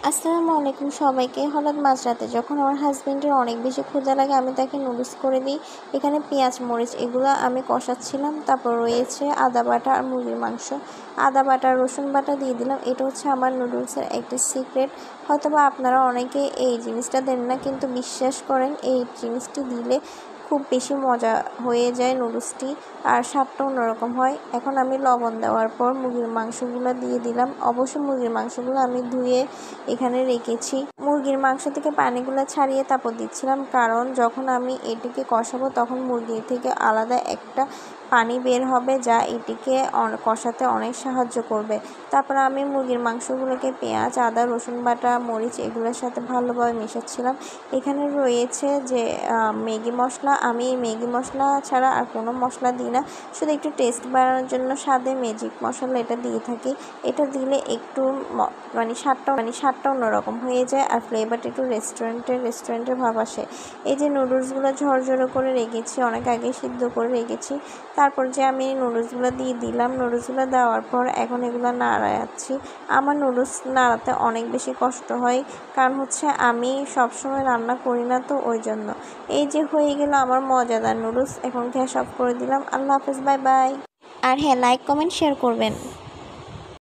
আসসালামু আলাইকুম সবাইকে। হঠাৎ মাঝরাতে যখন আমার হাজবেন্ডের অনেক বেশি ক্ষুধা লাগে আমি তাকে নুডলস করে দিই। এখানে পেঁয়াজ মরিচ এগুলো আমি কষাচ্ছিলাম। তারপর রয়েছে আদা বাটা আর মুরগির মাংস, আদা বাটা রসুন বাটা দিয়ে দিলাম। এটা হচ্ছে আমার নুডলসের একটা সিক্রেট। হয়তোবা আপনারা অনেকে এই জিনিসটা দেন না, কিন্তু বিশ্বাস করেন এই জিনিসটি দিলে খুব বেশি মজা হয়ে যায় নুডলসটি, আর স্বাদটা অন্যরকম হয়। এখন আমি লবণ দেওয়ার পর মুরগির মাংসগুলো দিয়ে দিলাম। অবশ্যই মুরগির মাংসগুলো আমি ধুয়ে এখানে রেখেছি। মুরগির মাংস থেকে পানিগুলো ছাড়িয়ে তারপর দিচ্ছিলাম, কারণ যখন আমি এটিকে কষাবো তখন মুরগি থেকে আলাদা একটা পানি বের হবে, যা এটিকে কষাতে অনেক সাহায্য করবে। তারপর আমি মুরগির মাংসগুলোকে পেঁয়াজ আদা রসুন বাটা মরিচ এগুলোর সাথে ভালোভাবে মেশাচ্ছিলাম। এখানে রয়েছে যে ম্যাগি মশলা, আমি এই ম্যাগি মশলা ছাড়া আর কোনো মশলা দিই না, শুধু একটু টেস্ট বাড়ানোর জন্য স্বাদে ম্যাজিক মশলা এটা দিয়ে থাকি। এটা দিলে একটু স্বাদটা অন্যরকম হয়ে যায়, আর ফ্লেভারটা একটু রেস্টুরেন্টের ভাব আসে। এই যে নুডলসগুলো ঝরঝরে করে রেখেছি, অনেক আগে সিদ্ধ করে রেখেছি। তারপর যে আমি নুডলসগুলো দিয়ে দিলাম। নুডলসগুলো দেওয়ার পর এখন এগুলো নাড়াচ্ছি। আমার নুডলস নাড়াতে অনেক বেশি কষ্ট হয়, কারণ হচ্ছে আমি সবসময় রান্না করি না, তো ওই জন্য। এই যে হয়ে গেল আমার মজাদার নুডলস। এখন গ্যাস অফ করে দিলাম। আল্লাহ হাফেজ, বাই বাই। আর হ্যাঁ, লাইক কমেন্ট শেয়ার করবেন।